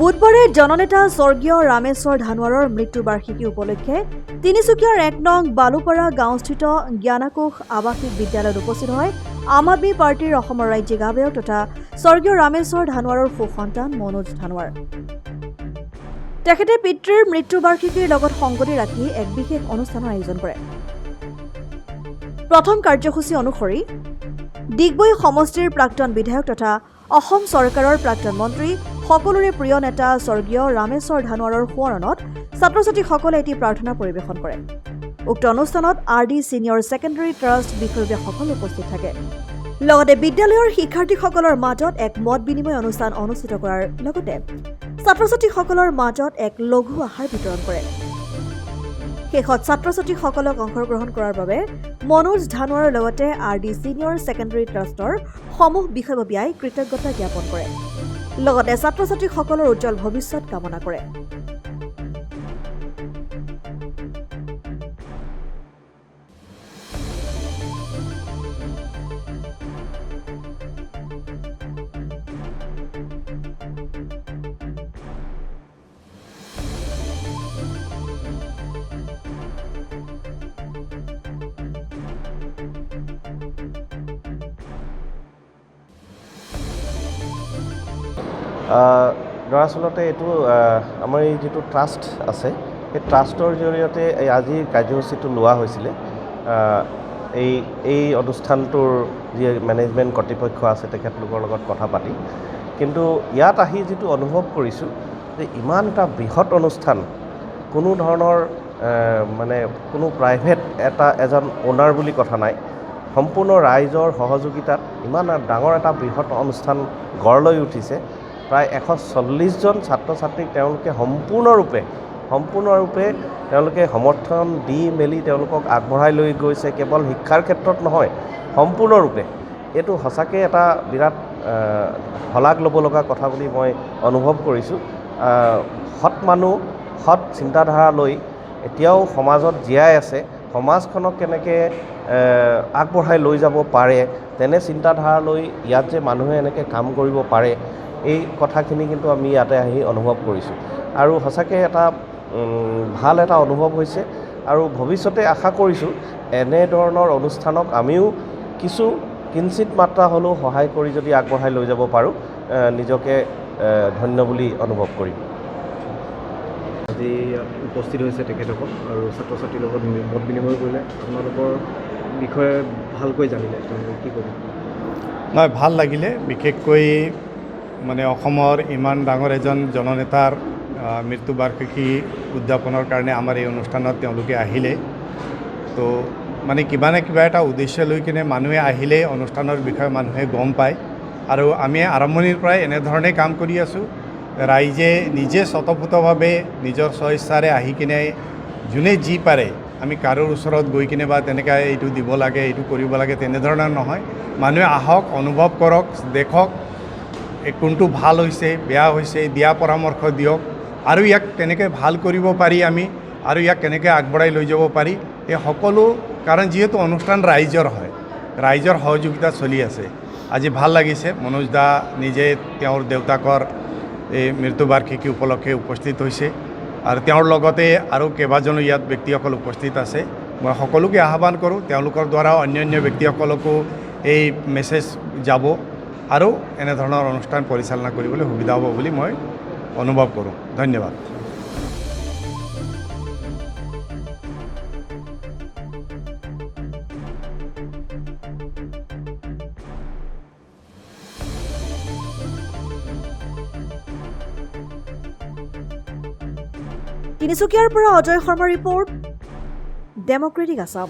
বুধবাৰে জননেতা স্বৰ্গীয় ৰামেশ্বৰ ধানোৱাৰৰ মৃত্যুবাৰ্ষিকী উপলক্ষে তিনিচুকীয়াৰ ১ নং বালুপাৰা গাঁওস্থিত জ্ঞানাকোষ আৱাসিক বিদ্যালয়ত উপস্থিত হয় আম আদমি পাৰ্টীৰ অসমৰ ৰাজ্যিক আহ্বায়ক তথা স্বৰ্গীয় ৰামেশ্বৰ ধানোৱাৰৰ সুসন্তান মনোজ ধানোৱাৰ। তেখেতে পিতৃৰ মৃত্যুবাৰ্ষিকীৰ লগত সংগতি ৰাখি এক বিশেষ অনুষ্ঠানৰ আয়োজন কৰে। প্ৰথম কাৰ্যসূচী অনুসৰি ডিগবৈ সমষ্টিৰ প্ৰাক্তন বিধায়ক তথা অসম চৰকাৰৰ প্ৰাক্তন মন্ত্ৰী সকলোৰে প্ৰিয় নেতা স্বৰ্গীয় ৰামেশ্বৰ ধানোৱাৰৰ সোঁৱৰণত ছাত্ৰ-ছাত্ৰীসকলে এটি প্ৰাৰ্থনা পৰিৱেশন কৰে। উক্ত অনুষ্ঠানত RD ছিনিয়ৰ ছেকেণ্ডেৰী ট্ৰাষ্ট বিষয়ববীয়াসকল উপস্থিত থাকে। লগতে বিদ্যালয়ৰ শিক্ষাৰ্থীসকলৰ মাজত এক মত বিনিময় অনুষ্ঠান অনুষ্ঠিত কৰাৰ লগতে ছাত্ৰ-ছাত্ৰীসকলৰ মাজত এক লঘু আহাৰ বিতৰণ কৰে। শেষত ছাত্ৰ-ছাত্ৰীসকলক অংশগ্ৰহণ কৰাৰ বাবে মনোজ ধানোৱাৰৰ লগতে RD ছিনিয়ৰ ছেকেণ্ডেৰী ট্ৰাষ্টৰ সমূহ বিষয়ববীয়াই কৃতজ্ঞতা জ্ঞাপন কৰে। লগতে ছাত্ৰ-ছাত্ৰীসকলৰ উজ্জ্বল ভৱিষ্যত কামনা কৰে। দৰাচলতে এইটো আমাৰ এই যিটো ট্ৰাষ্ট আছে সেই ট্ৰাষ্টৰ জৰিয়তে আজি কাৰ্যসূচীটো লোৱা হৈছিলে। এই অনুষ্ঠানটোৰ যি মেনেজমেণ্ট কৰ্তৃপক্ষ আছে তেখেতলোকৰ লগত কথা পাতি, কিন্তু ইয়াত আহি যিটো অনুভৱ কৰিছোঁ যে ইমান এটা বৃহৎ অনুষ্ঠান, কোনো ধৰণৰ মানে কোনো প্ৰাইভেট এজন অ'নাৰ বুলি কথা নাই, সম্পূৰ্ণ ৰাইজৰ সহযোগিতাত ইমান ডাঙৰ এটা বৃহৎ অনুষ্ঠান গঢ় লৈ উঠিছে। প্ৰায় 140জন ছাত্ৰ ছাত্ৰীক তেওঁলোকে সম্পূৰ্ণৰূপে তেওঁলোকে সমৰ্থন দি মেলি তেওঁলোকক আগবঢ়াই লৈ গৈছে। কেৱল শিক্ষাৰ ক্ষেত্ৰত নহয়, সম্পূৰ্ণৰূপে এইটো সঁচাকৈ এটা বিৰাট শলাগ ল'ব লগা কথা বুলি মই অনুভৱ কৰিছোঁ। সৎ মানুহ, সৎ চিন্তাধাৰা লৈ এতিয়াও সমাজত জীয়াই আছে, সমাজখনক কেনেকৈ আগবঢ়াই লৈ যাব পাৰে, তেনে চিন্তাধাৰা লৈ ইয়াত যে মানুহে এনেকৈ কাম কৰিব পাৰে, এই কথাখিনি কিন্তু আমি ইয়াতে আহি অনুভৱ কৰিছোঁ আৰু সঁচাকৈ এটা ভাল এটা অনুভৱ হৈছে। আৰু ভৱিষ্যতে আশা কৰিছোঁ এনেধৰণৰ অনুষ্ঠানক আমিও কিঞ্চিত মাত্ৰা হ'লেও সহায় কৰি যদি আগবঢ়াই লৈ যাব পাৰোঁ, নিজকে ধন্য বুলি অনুভৱ কৰিম। আজি ইয়াত উপস্থিত হৈছে তেখেতসকল আৰু ছাত্ৰ ছাত্ৰীৰ লগত মত বিনিময় কৰিলে। আপোনালোকৰ বিষয়ে ভালকৈ জানিলে, তেওঁলোকে কি ক'ব? নহয়, ভাল লাগিলে। বিশেষকৈ মানে অসমৰ ইমান ডাঙৰ এজন জননেতাৰ মৃত্যুবাৰ্ষিকী উদযাপনৰ কাৰণে আমাৰ এই অনুষ্ঠানত তেওঁলোকে আহিলে। তো মানে কিবা নে কিবা এটা উদ্দেশ্য লৈ কিনে মানুহে আহিলে অনুষ্ঠানৰ বিষয়ে মানুহে গম পায়। আৰু আমি আৰম্ভণিৰ পৰাই এনেধৰণে কাম কৰি আছোঁ। ৰাইজে নিজে স্বতঃস্ফূৰ্তভাৱে নিজৰ স্বইচ্ছাৰে আহি কিনে যোনে যি পাৰে, আমি কাৰোৰ ওচৰত গৈ কিনে বা তেনেকৈ এইটো দিব লাগে, এইটো কৰিব লাগে তেনেধৰণৰ নহয়। মানুহে আহক, অনুভৱ কৰক, দেখক কোনটো ভাল হৈছে, বেয়া হৈছে, দিয়া পৰামৰ্শ দিয়ক আৰু ইয়াক কেনেকৈ ভাল কৰিব পাৰি আমি আৰু ইয়াক কেনেকৈ আগবঢ়াই লৈ যাব পাৰি, এই সকলো। কাৰণ যিহেতু অনুষ্ঠান ৰাইজৰ হয়, ৰাইজৰ সহযোগিতা চলি আছে। আজি ভাল লাগিছে। মনোজ দা নিজে তেওঁৰ দেউতাকৰ এই মৃত্যুবাৰ্ষিকী উপলক্ষে উপস্থিত হৈছে আৰু তেওঁৰ লগতে আৰু কেইবাজনো ইয়াত ব্যক্তিসকল উপস্থিত আছে। মই সকলোকে আহ্বান কৰোঁ, তেওঁলোকৰ দ্বাৰা অন্যান্য ব্যক্তিসকলকো এই মেছেজ যাব আৰু এনেধৰণৰ অনুষ্ঠান পৰিচালনা কৰিবলৈ সুবিধা হ'ব বুলি মই অনুভৱ কৰোঁ। ধন্যবাদ। তিনিচুকীয়াৰ পৰা অজয় শৰ্মা ৰিপৰ্ট, ডেমক্ৰেটিক আছাম।